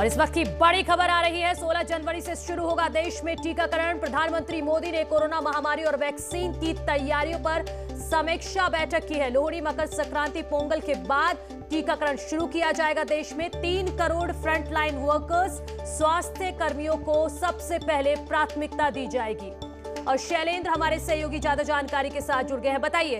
और इस वक्त की बड़ी खबर आ रही है, 16 जनवरी से शुरू होगा देश में टीकाकरण। प्रधानमंत्री मोदी ने कोरोना महामारी और वैक्सीन की तैयारियों पर समीक्षा बैठक की है। लोहड़ी, मकर संक्रांति, पोंगल के बाद टीकाकरण शुरू किया जाएगा। देश में 3 करोड़ फ्रंटलाइन वर्कर्स, स्वास्थ्य कर्मियों को सबसे पहले प्राथमिकता दी जाएगी। और शैलेंद्र हमारे सहयोगी ज्यादा जानकारी के साथ जुड़ गए हैं, बताइए।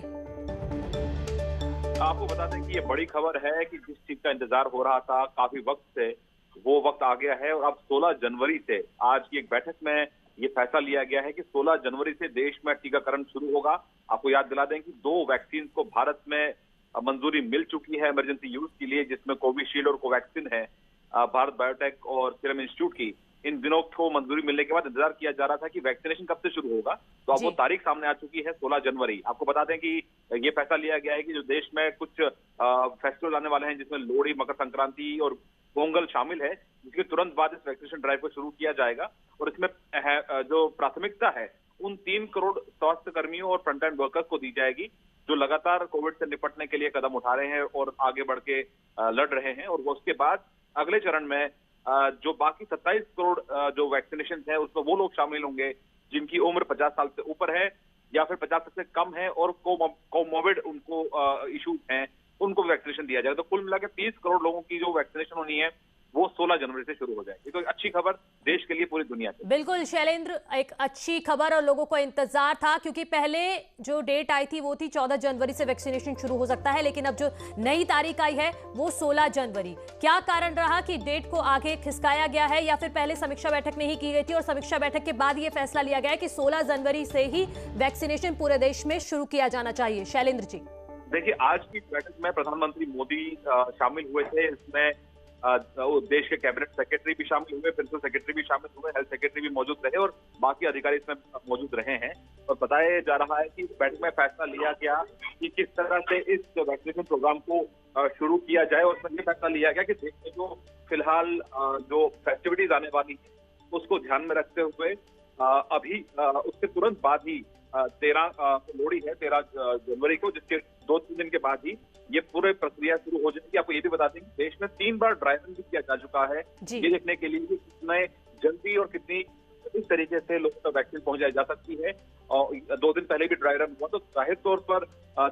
आपको बता दें कि ये बड़ी खबर है कि जिस चीज का इंतजार हो रहा था काफी वक्त से, वो वक्त आ गया है और अब 16 जनवरी से आज की एक बैठक में ये फैसला लिया गया है कि 16 जनवरी से देश में टीकाकरण शुरू होगा। आपको याद दिला दें कि 2 वैक्सीन को भारत में मंजूरी मिल चुकी है इमरजेंसी यूज के लिए, जिसमें कोविशील्ड और कोवैक्सिन है भारत बायोटेक और सीरम इंस्टीट्यूट की। इन दिनों को मंजूरी मिलने के बाद इंतजार किया जा रहा था कि वैक्सीनेशन कब से शुरू होगा, तो अब वो तारीख सामने आ चुकी है 16 जनवरी। आपको बता दें कि ये फैसला लिया गया है कि जो देश में कुछ फेस्टिवल आने वाले हैं, जिसमें लोहड़ी, मकर संक्रांति और पोंगल शामिल है, जिसके तुरंत बाद इस वैक्सीनेशन ड्राइव को शुरू किया जाएगा। और इसमें जो प्राथमिकता है उन 3 करोड़ स्वास्थ्य कर्मियों और फ्रंटलाइन वर्कर्स को दी जाएगी, जो लगातार कोविड से निपटने के लिए कदम उठा रहे हैं और आगे बढ़ के लड़ रहे हैं। और उसके बाद अगले चरण में जो बाकी 27 करोड़ जो वैक्सीनेशन है, उसमें वो लोग शामिल होंगे जिनकी उम्र 50 साल से ऊपर है या फिर 50 से कम है और कोमोबिड उनको इश्यूज हैं, उनको वैक्सीनेशन दिया जाएगा। तो कुल मिलाकर 30 करोड़ लोगों की जो वैक्सीनेशन होनी है वो 16 जनवरी से शुरू हो जाएगी। तो एक अच्छी खबर देश के लिए, पूरी दुनिया के। बिल्कुल शैलेंद्र, एक अच्छी खबर और लोगों को इंतजार था, क्योंकि पहले जो डेट आई थी वो थी 14 जनवरी से वैक्सीनेशन शुरू हो सकता है, लेकिन अब जो नई तारीख आई है वो 16 जनवरी। क्या कारण रहा कि डेट को आगे खिसकाया गया है, या फिर पहले समीक्षा बैठक नहीं की गई थी और समीक्षा बैठक के बाद ये फैसला लिया गया है कि 16 जनवरी से ही वैक्सीनेशन पूरे देश में शुरू किया जाना चाहिए? शैलेंद्र जी, देखिए, आज की बैठक में प्रधानमंत्री मोदी शामिल हुए थे। इसमें देश के कैबिनेट सेक्रेटरी भी शामिल हुए, प्रिंसिपल सेक्रेटरी भी शामिल हुए, हेल्थ सेक्रेटरी भी मौजूद रहे और बाकी अधिकारी इसमें मौजूद रहे हैं। और बताया जा रहा है कि बैठक में फैसला लिया गया कि किस तरह से इस वैक्सीनेशन प्रोग्राम को शुरू किया जाए। और उसमें यह फैसला लिया गया कि देश में जो फिलहाल जो फेस्टिविटीज आने वाली है उसको ध्यान में रखते हुए अभी उसके तुरंत बाद ही 13 लोहड़ी है 13 जनवरी को, जिसके 2-3 दिन के बाद ही ये पूरे प्रक्रिया शुरू हो जाएगी। आपको ये भी बता दें कि देश में 3 बार ड्राई रन भी किया जा चुका है, ये देखने के लिए कि कितने जल्दी और कितनी इस तरीके से लोगों तक वैक्सीन पहुंचाई जा सकती है। और 2 दिन पहले भी ड्राई रन हुआ, तो जाहिर तौर पर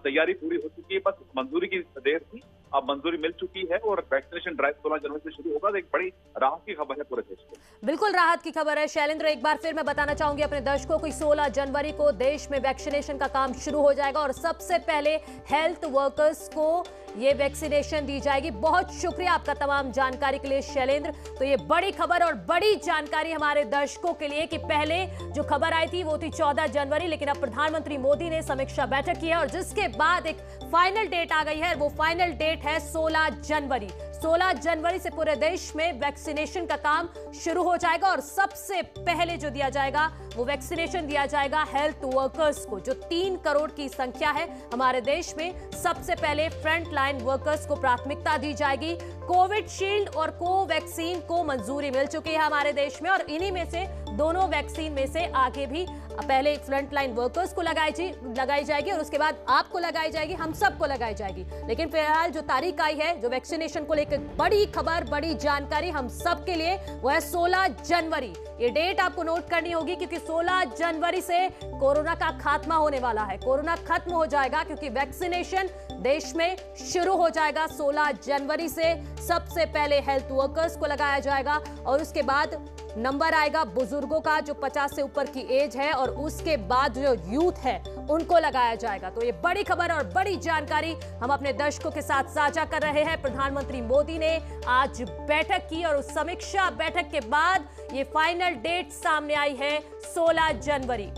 तैयारी पूरी हो चुकी है, बस मंजूरी की देर थी। अब मंजूरी मिल चुकी है और वैक्सीनेशन ड्राइव 16 जनवरी से शुरू होगा। तो एक बड़ी राहत की खबर है पूरे देश को। बिल्कुल राहत की खबर है शैलेंद्र। एक बार फिर मैं बताना चाहूंगी अपने दर्शकों को, 16 जनवरी को देश में वैक्सीनेशन का काम शुरू हो जाएगा और सबसे पहले हेल्थ वर्कर्स को ये वैक्सीनेशन दी जाएगी। बहुत शुक्रिया आपका तमाम जानकारी के लिए शैलेंद्र। तो ये बड़ी खबर और बड़ी जानकारी हमारे दर्शकों के लिए कि पहले जो खबर आई थी वो थी 14 जनवरी, लेकिन अब प्रधानमंत्री मोदी ने समीक्षा बैठक की है और जिसके बाद एक फाइनल डेट आ गई है। वो फाइनल डेट है 16 जनवरी। 16 जनवरी से पूरे देश में वैक्सीनेशन का काम शुरू हो जाएगा और सबसे पहले जो दिया जाएगा वो वैक्सीनेशन दिया जाएगा हेल्थ वर्कर्स को, जो 3 करोड़ की संख्या है हमारे देश में। सबसे पहले फ्रंट लाइन वर्कर्स को प्राथमिकता दी जाएगी। कोविशील्ड और कोवैक्सीन को मंजूरी मिल चुकी है हमारे देश में और इन्हीं में से दोनों वैक्सीन में से आगे भी पहले फ्रंट लाइन वर्कर्स को लगाई जाएगी और उसके बाद आपको लगाई जाएगी, हम सबको लगाई जाएगी। लेकिन फिलहाल जो तारीख आई है, जो वैक्सीनेशन को लेकर बड़ी खबर, बड़ी जानकारी हम सब के लिए, वो है 16 जनवरी। ये डेट आपको नोट करनी होगी, क्योंकि 16 जनवरी से कोरोना का खात्मा होने वाला है। कोरोना खत्म हो जाएगा क्योंकि वैक्सीनेशन देश में शुरू हो जाएगा। 16 जनवरी से सबसे पहले हेल्थ वर्कर्स को लगाया जाएगा और उसके बाद नंबर आएगा बुजुर्गों का, जो 50 से ऊपर की एज है, और उसके बाद जो यूथ है उनको लगाया जाएगा। तो ये बड़ी खबर और बड़ी जानकारी हम अपने दर्शकों के साथ साझा कर रहे हैं। प्रधानमंत्री मोदी ने आज बैठक की और उस समीक्षा बैठक के बाद ये फाइनल डेट सामने आई है 16 जनवरी।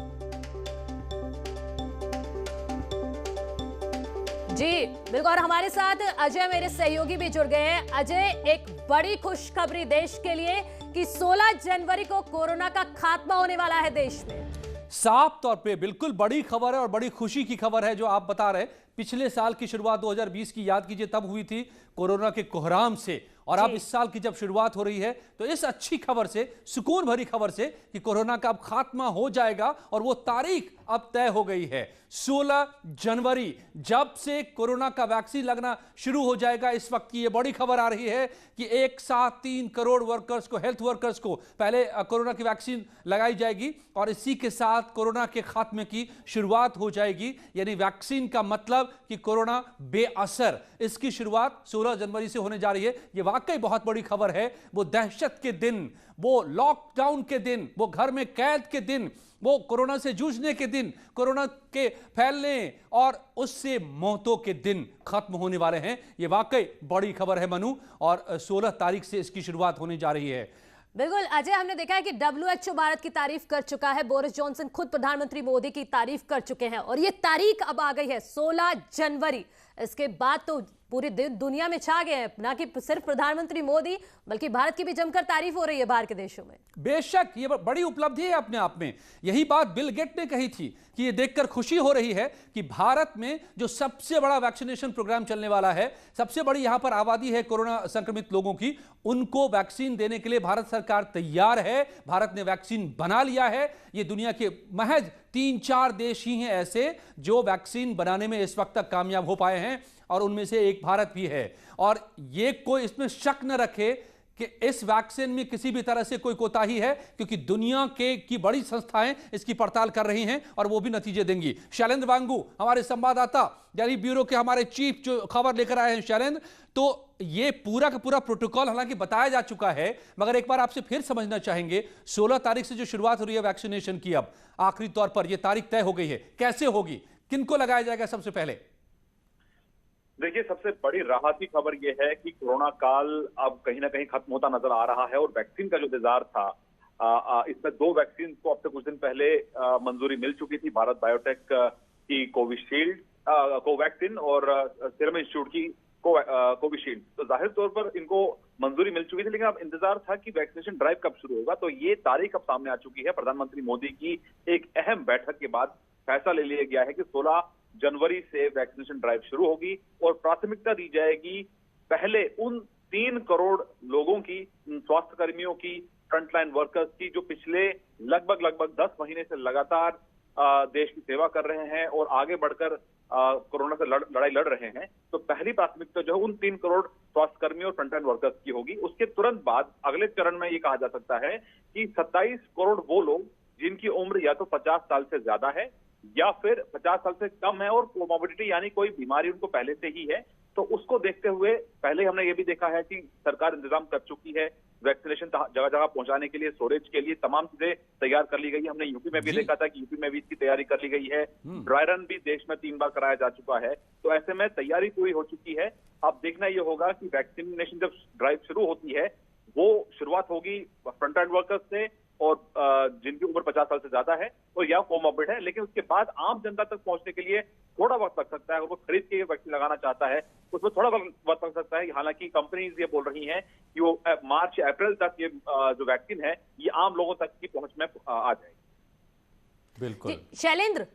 जी बिल्कुल, और हमारे साथ अजय मेरे सहयोगी भी जुड़ गए हैं। अजय, एक बड़ी खुशखबरी देश के लिए कि 16 जनवरी को कोरोना का खात्मा होने वाला है देश में। साफ तौर पे बिल्कुल बड़ी खबर है और बड़ी खुशी की खबर है जो आप बता रहे हैं। पिछले साल की शुरुआत 2020 की याद कीजिए, तब हुई थी कोरोना के कोहराम से, और अब इस साल की जब शुरुआत हो रही है तो इस अच्छी खबर से, सुकून भरी खबर से कि कोरोना का अब खात्मा हो जाएगा, और वो तारीख अब तय हो गई है 16 जनवरी, जब से कोरोना का वैक्सीन लगना शुरू हो जाएगा। इस वक्त की ये बड़ी खबर आ रही है कि एक साथ 3 करोड़ वर्कर्स को, हेल्थ वर्कर्स को पहले कोरोना की वैक्सीन लगाई जाएगी, और इसी के साथ कोरोना के खात्मे की शुरुआत हो जाएगी। यानी वैक्सीन का मतलब कि कोरोना बेअसर, इसकी शुरुआत 16 जनवरी से होने जा रही है। यह वाकई बहुत बड़ी खबर है। वो दहशत के दिन, वो लॉकडाउन के दिन, वो घर में कैद के दिन, वो कोरोना से जूझने के दिन, कोरोना के फैलने और उससे मौतों के दिन खत्म होने वाले हैं। ये वाकई बड़ी खबर है मनु, और 16 तारीख से इसकी शुरुआत होने जा रही है। बिल्कुल अजय, हमने देखा है कि WHO भारत की तारीफ कर चुका है, बोरिस जॉनसन खुद प्रधानमंत्री मोदी की तारीफ कर चुके हैं, और ये तारीख अब आ गई है 16 जनवरी। इसके बाद तो पूरी दुनिया में छा गए हैं, ना कि सिर्फ प्रधानमंत्री मोदी बल्कि भारत की भी जमकर तारीफ हो रही है बाहर के देशों में। बेशक ये बड़ी उपलब्धि है अपने आप में। यही बात बिल गेट ने कही थी कि ये देखकर खुशी हो रही है कि भारत में जो सबसे बड़ा वैक्सीनेशन प्रोग्राम चलने वाला है, सबसे बड़ी यहां पर आबादी है कोरोना संक्रमित लोगों की, उनको वैक्सीन देने के लिए भारत सरकार तैयार है। भारत ने वैक्सीन बना लिया है। ये दुनिया के महज 3-4 देश ही हैं ऐसे जो वैक्सीन बनाने में इस वक्त तक कामयाब हो पाए हैं, और उनमें से एक भारत भी है। और ये कोई इसमें शक न रखे कि इस वैक्सीन में किसी भी तरह से कोई कोताही है, क्योंकि दुनिया की बड़ी संस्थाएं इसकी पड़ताल कर रही हैं और वो भी नतीजे देंगी। शैलेंद्र वांगू हमारे संवाददाता, दिल्ली ब्यूरो के हमारे चीफ जो खबर लेकर आए हैं शैलेंद्र, तो ये पूरा का पूरा प्रोटोकॉल हालांकि बताया जा चुका है, मगर एक बार आपसे फिर समझना चाहेंगे 16 तारीख से जो शुरुआत हो रही है वैक्सीनेशन की, अब आखिरी तौर पर यह तारीख तय हो गई है, कैसे होगी, किनको लगाया जाएगा सबसे पहले? देखिए, सबसे बड़ी राहत की खबर यह है कि कोरोना काल अब कहीं ना कहीं खत्म होता नजर आ रहा है, और वैक्सीन का जो इंतजार था, इसमें 2 वैक्सीन को अब से कुछ दिन पहले मंजूरी मिल चुकी थी। भारत बायोटेक की कोवैक्सीन और सीरम इंस्टीट्यूट की कोविशील्ड। तो जाहिर तौर पर इनको मंजूरी मिल चुकी थी, लेकिन अब इंतजार था कि वैक्सीनेशन ड्राइव कब शुरू होगा। तो ये तारीख अब सामने आ चुकी है। प्रधानमंत्री मोदी की एक अहम बैठक के बाद फैसला ले लिया गया है कि 16 जनवरी से वैक्सीनेशन ड्राइव शुरू होगी, और प्राथमिकता दी जाएगी पहले उन 3 करोड़ लोगों की, स्वास्थ्य कर्मियों की, फ्रंटलाइन वर्कर्स की, जो पिछले लगभग 10 महीने से लगातार देश की सेवा कर रहे हैं और आगे बढ़कर कोरोना से लड़ाई लड़ रहे हैं। तो पहली प्राथमिकता जो है उन 3 करोड़ स्वास्थ्य कर्मियों और फ्रंटलाइन वर्कर्स की होगी। उसके तुरंत बाद अगले चरण में ये कहा जा सकता है कि 27 करोड़ वो लोग जिनकी उम्र या तो 50 साल से ज्यादा है या फिर 50 साल से कम है, और कोमोबिडिटी यानी कोई बीमारी उनको पहले से ही है। तो उसको देखते हुए पहले हमने ये भी देखा है कि सरकार इंतजाम कर चुकी है वैक्सीनेशन जगह जगह पहुंचाने के लिए, स्टोरेज के लिए तमाम चीजें तैयार कर ली गई है। हमने यूपी में भी देखा था कि यूपी में भी इसकी तैयारी कर ली गई है। ड्राई रन भी देश में 3 बार कराया जा चुका है। तो ऐसे में तैयारी पूरी हो चुकी है। अब देखना यह होगा कि वैक्सीनेशन जब ड्राइव शुरू होती है, वो शुरुआत होगी फ्रंटलाइन वर्कर्स से, और जिनकी उम्र 50 साल से ज्यादा है और या कोमोर्बिड है, लेकिन उसके बाद आम जनता तक पहुंचने के लिए थोड़ा वक्त लग सकता है। और वो खरीद के वैक्सीन लगाना चाहता है, उसमें थोड़ा वक्त लग सकता है। हालांकि कंपनीज ये बोल रही हैं कि वो मार्च या अप्रैल तक ये जो वैक्सीन है ये आम लोगों तक की पहुंच में आ जाएगी। बिल्कुल शैलेंद्र,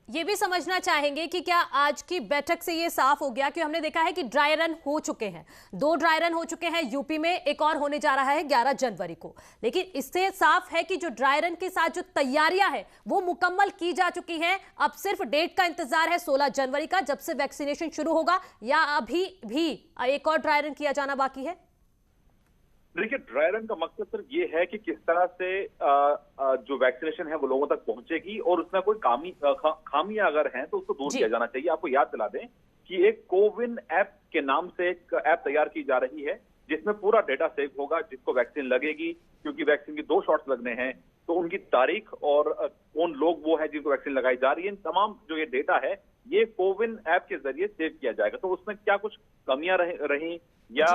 ये भी समझना चाहेंगे कि क्या आज की बैठक से ये साफ हो गया कि हमने देखा है कि ड्राई रन हो चुके हैं, 2 ड्राई रन हो चुके हैं यूपी में, एक और होने जा रहा है 11 जनवरी को, लेकिन इससे साफ है कि जो ड्राई रन के साथ जो तैयारियां हैं वो मुकम्मल की जा चुकी हैं। अब सिर्फ डेट का इंतजार है 16 जनवरी का, जब से वैक्सीनेशन शुरू होगा, या अभी भी एक और ड्राई रन किया जाना बाकी है? देखिए, ड्राई रन का मकसद सिर्फ ये है कि किस तरह से जो वैक्सीनेशन है वो लोगों तक पहुंचेगी, और उसमें कोई खामियां अगर हैं तो उसको दूर किया जाना चाहिए। आपको याद दिला दें कि एक कोविन ऐप के नाम से एक ऐप तैयार की जा रही है, जिसमें पूरा डेटा सेव होगा जिसको वैक्सीन लगेगी, क्योंकि वैक्सीन की 2 शॉट्स लगने हैं। तो उनकी तारीख और कौन लोग वो है जिनको वैक्सीन लगाई जा रही है, इन तमाम जो ये डेटा है ये कोविन ऐप के जरिए सेव किया जाएगा। तो उसमें क्या कुछ कमियां रही या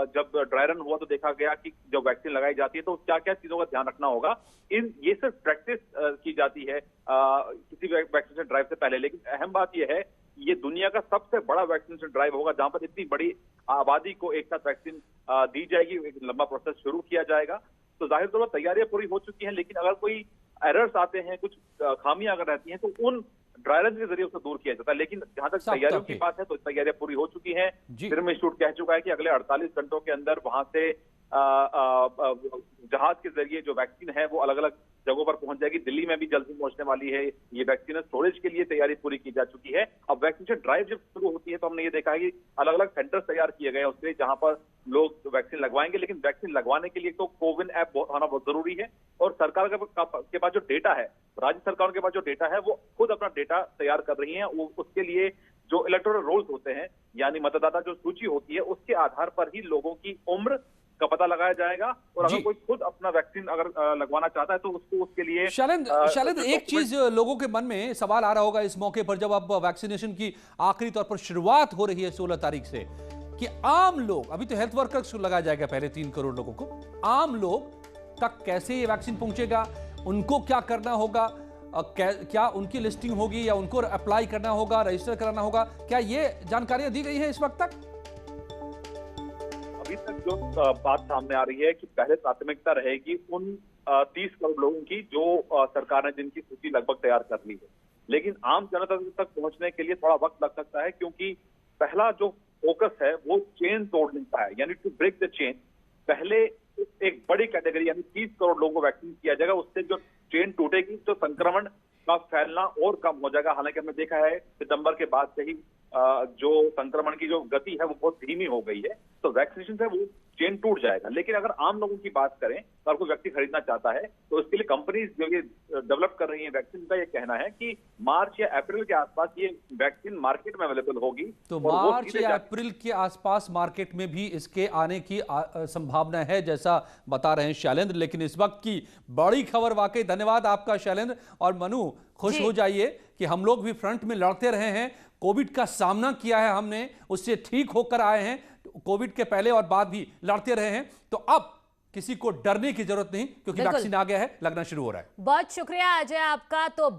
जब ड्राई रन हुआ तो देखा गया कि जब वैक्सीन लगाई जाती है तो क्या क्या चीजों का ध्यान रखना होगा, ये सिर्फ प्रैक्टिस की जाती है किसी वैक्सीनेशन ड्राइव से पहले। लेकिन अहम बात यह है, ये दुनिया का सबसे बड़ा वैक्सीनेशन ड्राइव होगा जहां पर इतनी बड़ी आबादी को एक साथ वैक्सीन दी जाएगी, एक लंबा प्रोसेस शुरू किया जाएगा। तो जाहिर तौर पर तैयारियां पूरी हो चुकी हैं, लेकिन अगर कोई एरर्स आते हैं, कुछ खामियां अगर रहती हैं, तो उन ड्राई रन के जरिए उसे दूर किया जाता है। लेकिन जहां तक तैयारियों की बात है तो तैयारियां पूरी हो चुकी हैं। सीरम इंस्टीट्यूट कह चुका है कि अगले 48 घंटों के अंदर वहां से जहाज के जरिए जो वैक्सीन है वो अलग अलग जगहों पर पहुंच जाएगी। दिल्ली में भी जल्दी पहुंचने वाली है ये वैक्सीन। स्टोरेज के लिए तैयारी पूरी की जा चुकी है। अब वैक्सीनेशन ड्राइव जब शुरू होती है तो हमने ये देखा है कि अलग अलग सेंटर्स तैयार किए गए हैं उसके जहां पर लोग वैक्सीन लगवाएंगे। लेकिन वैक्सीन लगवाने के लिए तो कोविन ऐप आना बहुत जरूरी है और सरकार के पास जो डेटा है, राज्य सरकारों के पास जो डेटा है वो खुद अपना डेटा तैयार कर रही है। उसके लिए जो इलेक्टोरल रोल्स होते हैं यानी मतदाता जो सूची होती है उसके आधार पर ही लोगों की उम्र का पता लगाया जाएगा और अगर कोई खुद अपना वैक्सीन अगर लगवाना चाहता है तो उसको उसके लिए शैलेंद्र एक चीज लोगों के मन में सवाल आ रहा होगा इस मौके पर जब अब वैक्सीनेशन की आखिरी तौर पर शुरुआत हो रही है 16 तारीख से, कि आम लोग, अभी तो हेल्थ वर्कर्स को लगाया जाएगा पहले 3 करोड़ लोगों को, आम लोग तक कैसे ये वैक्सीन पहुंचेगा, उनको क्या करना होगा, क्या उनकी लिस्टिंग होगी या उनको अप्लाई करना होगा, रजिस्टर कराना होगा, क्या ये जानकारियां दी गई है इस वक्त तक? अभी तक जो बात सामने आ रही है कि पहले प्राथमिकता रहेगी उन 30 करोड़ लोगों की जो सरकार ने जिनकी सूची लगभग तैयार कर ली है। लेकिन आम जनता तक पहुंचने के लिए थोड़ा वक्त लग सकता है क्योंकि पहला जो फोकस है वो चेन तोड़ने का है, यानी टू ब्रेक द चेन। पहले एक बड़ी कैटेगरी यानी 30 करोड़ लोगों को वैक्सीन किया जाएगा, उससे जो चेन टूटेगी तो संक्रमण का फैलना और कम हो जाएगा। हालांकि हमने देखा है सितंबर के बाद से ही जो संक्रमण की जो गति है वो बहुत धीमी हो गई है, तो वैक्सीनेशन से वो चेन टूट जाएगा। लेकिन अगर आम लोगों की बात करें तो अगर कोई व्यक्ति खरीदना चाहता है तो इसके लिए कंपनीज जो ये डेवलप कर रही है वैक्सीन का ये कहना है कि मार्च या अप्रैल के आसपास ये वैक्सीन मार्केट में अवेलेबल होगी। तो मार्च या अप्रैल के आसपास मार्केट में भी इसके आने की संभावना है जैसा बता रहे हैं शैलेंद्र। लेकिन इस वक्त की बड़ी खबर, वाकई धन्यवाद आपका शैलेंद्र। और मनु, खुश हो जाइए कि हम लोग भी फ्रंट में लड़ते रहे हैं, कोविड का सामना किया है हमने, उससे ठीक होकर आए हैं, कोविड के पहले और बाद भी लड़ते रहे हैं। तो अब किसी को डरने की जरूरत नहीं क्योंकि वैक्सीन आ गया है, लगना शुरू हो रहा है। बहुत शुक्रिया अजय आपका। तो